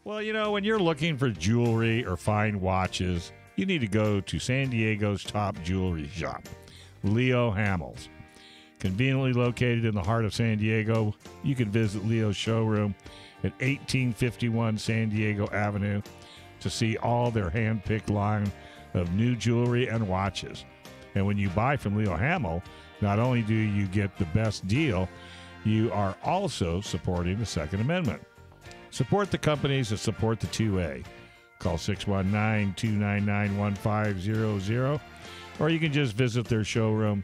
Well, when you're looking for jewelry or fine watches, you need to go to San Diego's top jewelry shop, Leo Hamels. Conveniently located in the heart of San Diego, you can visit Leo's showroom at 1851 San Diego Avenue to see all their hand-picked line of new jewelry and watches. And when you buy from Leo Hamel, not only do you get the best deal, you are also supporting the Second Amendment. Support the companies that support the 2A. Call 619-299-1500, or you can just visit their showroom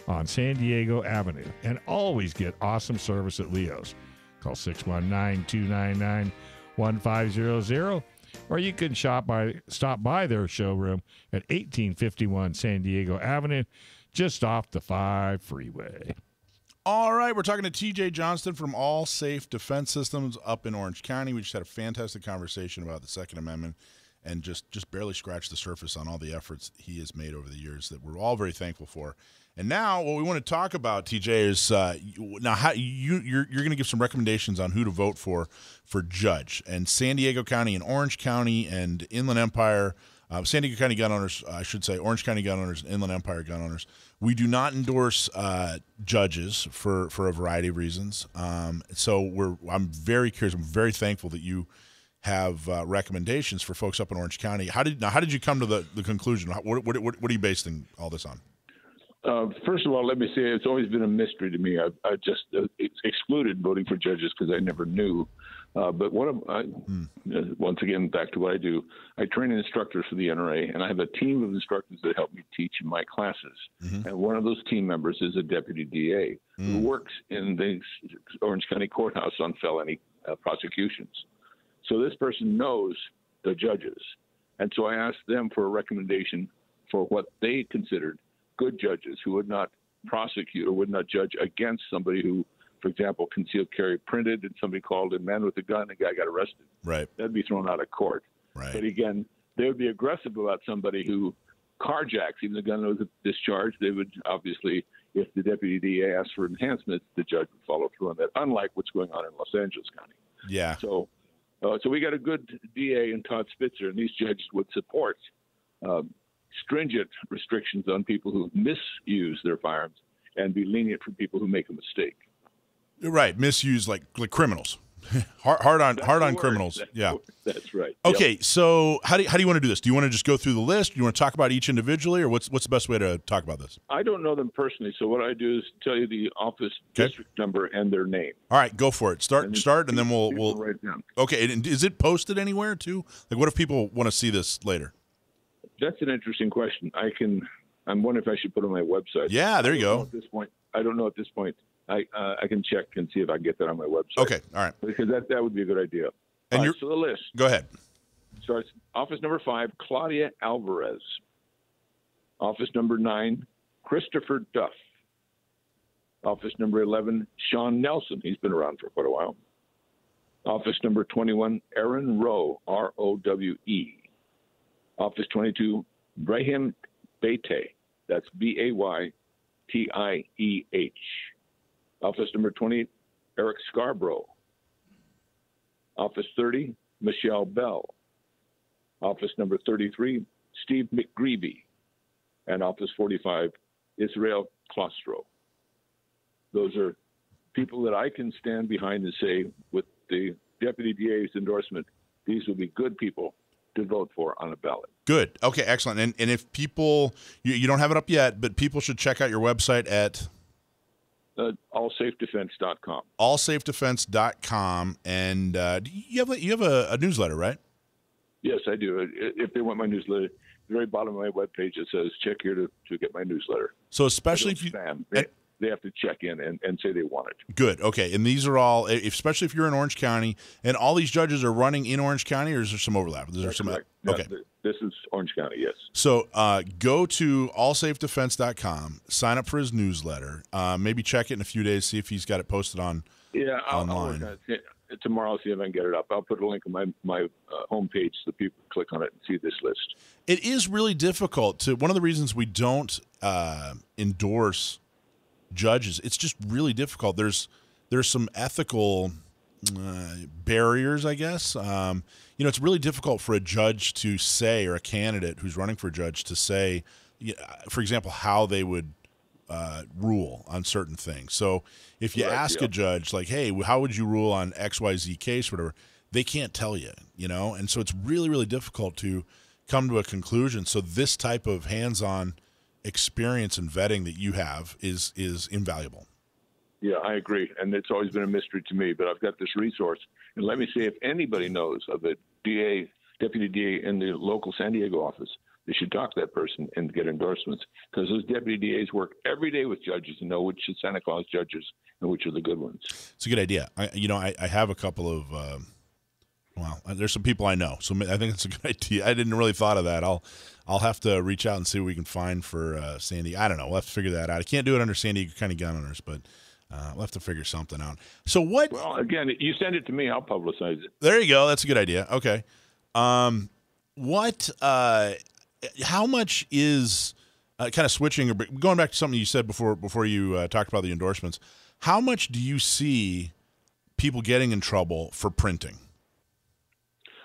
on San Diego Avenue and always get awesome service at Leo's. Call 619-299-1500, or you can stop by their showroom at 1851 San Diego Avenue, just off the 5 freeway. All right, we're talking to TJ Johnston from All Safe Defense Systems up in Orange County. We just had a fantastic conversation about the Second Amendment and just barely scratched the surface on all the efforts he has made over the years that we're all very thankful for. And now what we want to talk about, TJ, is now how you're going to give some recommendations on who to vote for judge. And San Diego County and Orange County and Inland Empire, San Diego County gun owners, I should say, Orange County gun owners and Inland Empire gun owners, we do not endorse judges for a variety of reasons. So I'm very curious. I'm very thankful that you have recommendations for folks up in Orange County. How did you come to the conclusion? What are you basing all this on? First of all, let me say it's always been a mystery to me. I just excluded voting for judges because I never knew. But once again, back to what I do, I train instructors for the NRA, and I have a team of instructors that help me teach in my classes. Mm-hmm. And one of those team members is a deputy DA who works in the Orange County Courthouse on felony prosecutions. So this person knows the judges. And so I asked them for a recommendation for what they considered good judges who would not prosecute or would not judge against somebody who, for example, concealed carry printed and somebody called a man with a gun, the guy got arrested. Right. That'd be thrown out of court. Right. But again, they would be aggressive about somebody who carjacks, even the gun was discharged. They would obviously, if the deputy DA asked for enhancements, the judge would follow through on that, unlike what's going on in Los Angeles County. Yeah. So we got a good DA in Todd Spitzer, and these judges would support stringent restrictions on people who misuse their firearms and be lenient for people who make a mistake. Right, misuse like criminals, hard on criminals. That's right. Okay, so how do you want to do this? Do you want to just go through the list? Do you want to talk about each individually, or what's the best way to talk about this? I don't know them personally, so what I do is tell you the office district number and their name. All right, go for it. Start, and then we'll write it down. Okay, and is it posted anywhere too? Like, what if people want to see this later? That's an interesting question. I'm wondering if I should put it on my website. Yeah, there you go. I don't know at this point. I can check and see if I can get that on my website. Okay, all right. Because that would be a good idea. And so the list. Go ahead. Starts office number 5, Claudia Alvarez. Office number 9, Christopher Duff. Office number 11, Shawn Nelson. He's been around for quite a while. Office number 21, Erin Rowe, R-O-W-E. Office 22, Brahim Baytieh. That's B-A-Y-T-I-E-H. Office number 20, Eric Scarborough. Office 30, Michele Bell. Office number 33, Steve McGreevy. And Office 45, Israel Claustro. Those are people that I can stand behind and say, with the Deputy DA's endorsement, these will be good people to vote for on a ballot. Good. Okay, excellent. And if people, you don't have it up yet, but people should check out your website at allsafedefense.com. Allsafedefense.com. And you have a newsletter, right? Yes, I do. If they want my newsletter, at the very bottom of my webpage, it says, check here to get my newsletter. So especially if you... They have to check in and say they want it. Good. Okay. And these are all, especially if you're in Orange County, and all these judges are running in Orange County, or is there some overlap? Correct. Okay. This is Orange County, yes. So go to allsafedefense.com, sign up for his newsletter, maybe check it in a few days, see if he's got it posted online. I'll work on it. Tomorrow, I'll see if I can get it up. I'll put a link on my homepage so people click on it and see this list. It is really difficult one of the reasons we don't endorse judges, it's just really difficult. There's some ethical barriers, I guess. It's really difficult for a judge to say, or a candidate who's running for a judge to say, for example, how they would rule on certain things. So if you ask a judge, like, hey, how would you rule on XYZ case, whatever, they can't tell you, and so it's really, really difficult to come to a conclusion. So this type of hands-on experience and vetting that you have is invaluable. Yeah, I agree. And it's always been a mystery to me, but I've got this resource. And let me say, if anybody knows of a deputy DA in the local San Diego office, they should talk to that person and get endorsements, because those deputy DAs work every day with judges and know which are Santa Claus judges and which are the good ones. It's a good idea. I have a couple of there's some people I know, so I think it's a good idea. I didn't really thought of that. I'll have to reach out and see what we can find for San Diego. I don't know. We'll have to figure that out. I can't do it under San Diego County gun owners, but we'll have to figure something out. So what? Well, again, you send it to me, I'll publicize it. There you go. That's a good idea. Okay. How much is kind of switching, or going back to something you said before you talked about the endorsements? How much do you see people getting in trouble for printing?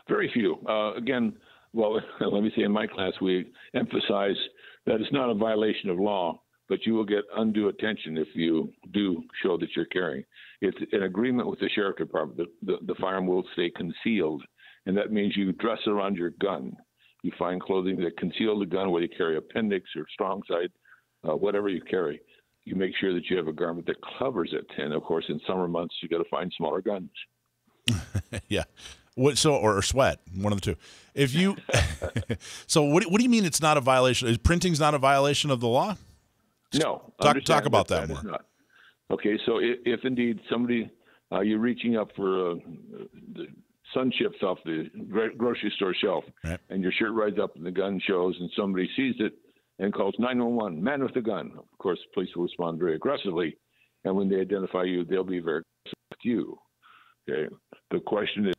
Very few. Again, well, let me say, in my class, we emphasize that it's not a violation of law, but you will get undue attention if you do show that you're carrying. It's an agreement with the sheriff department. The firearm will stay concealed, and that means you dress around your gun. You find clothing that conceal the gun, whether you carry appendix or strong side, whatever you carry. You make sure that you have a garment that covers it. And, of course, in summer months, you got to find smaller guns. Yeah. Or sweat, one of the two. If you, so what do you mean it's not a violation? Is printing's not a violation of the law? No. Talk about that more. Not. Okay, so if indeed somebody, you're reaching up for the sun chips off the grocery store shelf, right, and your shirt rides up and the gun shows, and somebody sees it and calls 911, man with the gun. Of course, police will respond very aggressively, and when they identify you, they'll be very aggressive with you. Okay. The question is,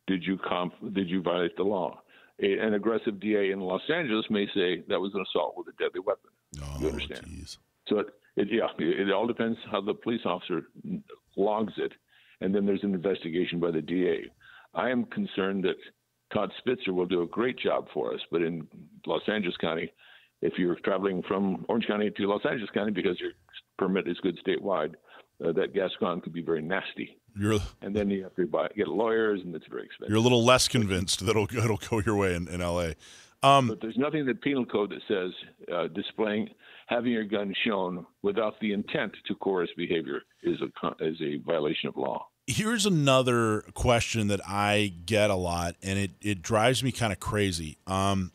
did you violate the law? An aggressive DA in Los Angeles may say that was an assault with a deadly weapon. Oh, you understand? Geez. So it all depends how the police officer logs it, and then there's an investigation by the DA. I am concerned that Todd Spitzer will do a great job for us, but in Los Angeles County, if you're traveling from Orange County to Los Angeles County because your permit is good statewide, that Gascon could be very nasty. And then you have to get lawyers, and it's very expensive. You're a little less convinced that it'll go your way in L.A. But there's nothing in the penal code that says having your gun shown without the intent to coerce behavior is a violation of law. Here's another question that I get a lot, and it drives me kind of crazy. So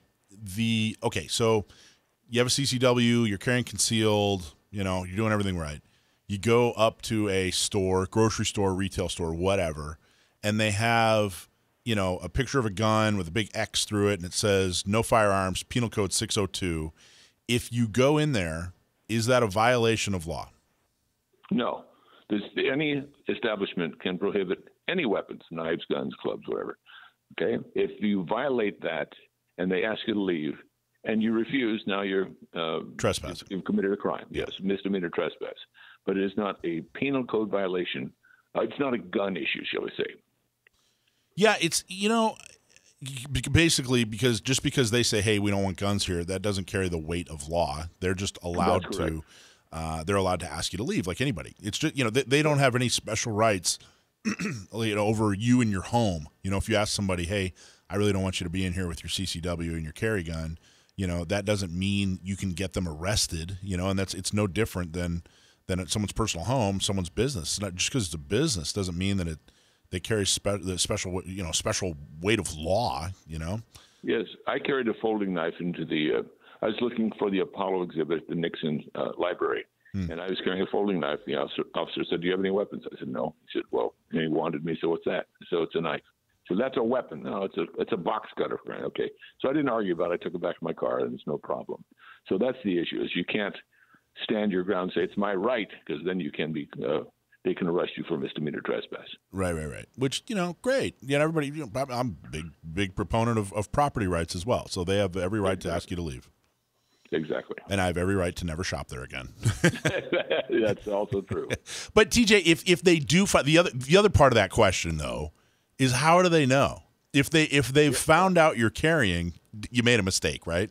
you have a CCW, you're carrying concealed, you're doing everything right. You go up to a store, grocery store, retail store, whatever, and they have, a picture of a gun with a big X through it, and it says no firearms, penal code 602. If you go in there, is that a violation of law? No. Any establishment can prohibit any weapons, knives, guns, clubs, whatever. Okay? If you violate that and they ask you to leave and you refuse, now you're trespassing. You've committed a crime. Yes, misdemeanor trespass. But it is not a penal code violation. It's not a gun issue, shall we say. Yeah, it's, basically because they say, hey, we don't want guns here, that doesn't carry the weight of law. They're just allowed to they're allowed to ask you to leave like anybody. It's just, they don't have any special rights over you and your home. If you ask somebody, hey, I really don't want you to be in here with your CCW and your carry gun, that doesn't mean you can get them arrested, and it's no different than at someone's personal home, someone's business. It's not just because it's a business doesn't mean that they carry the special weight of law. Yes, I carried a folding knife into the. I was looking for the Apollo exhibit at the Nixon Library, and I was carrying a folding knife. The officer said, "Do you have any weapons?" I said, "No." He said, "Well," and he wanted me. So what's that? So it's a knife. So that's a weapon. No, it's a box cutter. Right? Okay. So I didn't argue about it. I took it back to my car, and it's no problem. So that's the issue: is you can't stand your ground and say it's my right, because then you can be they can arrest you for misdemeanor trespass. Right. Which, great. Everybody, I'm a big proponent of property rights as well. So they have every right to ask you to leave. Exactly. And I have every right to never shop there again. That's also true. But TJ, if they do find the other part of that question though is how do they know? If they've found out you're carrying, you made a mistake, right?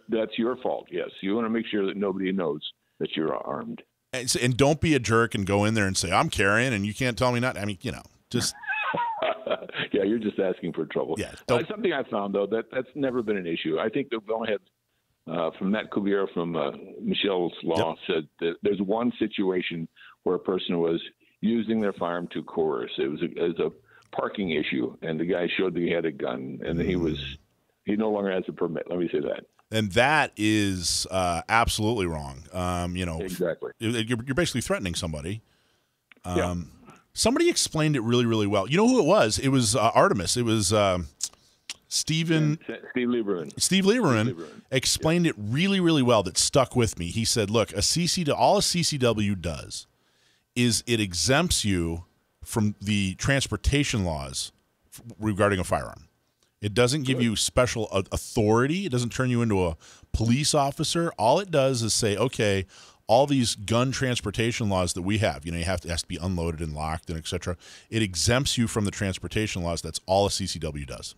That's your fault. Yes, you want to make sure that nobody knows that you're armed. And don't be a jerk and go in there and say I'm carrying and you can't tell me not. I mean, just. Yeah, you're just asking for trouble. Yeah, something I found though that's never been an issue. I think that we only had from Matt Cuvier from Michele's Law said that there's one situation where a person was using their firearm to coerce. It was a parking issue, and the guy showed that he had a gun, and he no longer has a permit. Let me say that. And that is absolutely wrong. Exactly. You're basically threatening somebody. Yeah. Somebody explained it really, really well. You know who it was? It was Artemis. It was Steve Lieberman explained it really, really well. That stuck with me. He said, "Look, all a CCW does is it exempts you from the transportation laws regarding a firearm. It doesn't give you special authority. It doesn't turn you into a police officer. All it does is say, okay, all these gun transportation laws that we have, it has to be unloaded and locked and et cetera. It exempts you from the transportation laws. That's all a CCW does."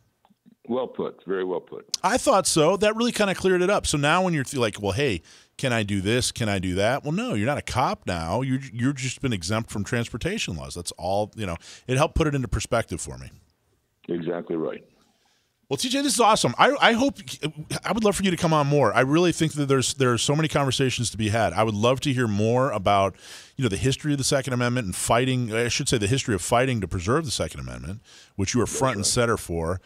Well put. Very well put. I thought so. That really kind of cleared it up. So now when you're like, well, hey, can I do this? Can I do that? Well, no, you're not a cop now. You're just been exempt from transportation laws. That's all, it helped put it into perspective for me. Exactly right. Well, TJ, this is awesome. I would love for you to come on more. I really think that there are so many conversations to be had. I would love to hear more about, the history of the Second Amendment and fighting. I should say the history of fighting to preserve the Second Amendment, which you are front and center for.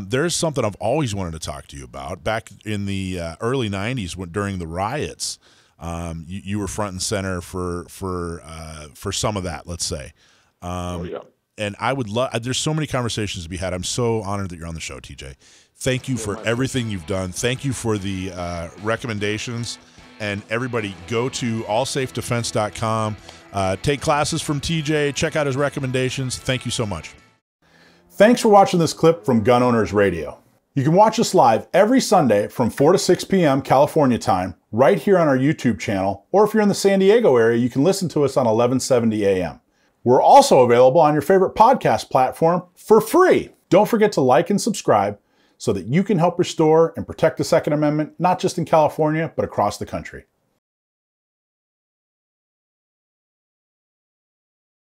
There's something I've always wanted to talk to you about. Back in the early '90s, during the riots, you were front and center for some of that. Let's say. And I would love, there's so many conversations to be had. I'm so honored that you're on the show, TJ. Thank you for everything you've done. Thank you for the recommendations. And everybody, go to allsafedefense.com. Take classes from TJ. Check out his recommendations. Thank you so much. Thanks for watching this clip from Gun Owners Radio. You can watch us live every Sunday from 4 to 6 p.m. California time, right here on our YouTube channel. Or if you're in the San Diego area, you can listen to us on 1170 a.m. We're also available on your favorite podcast platform for free. Don't forget to like and subscribe so that you can help restore and protect the Second Amendment, not just in California, but across the country.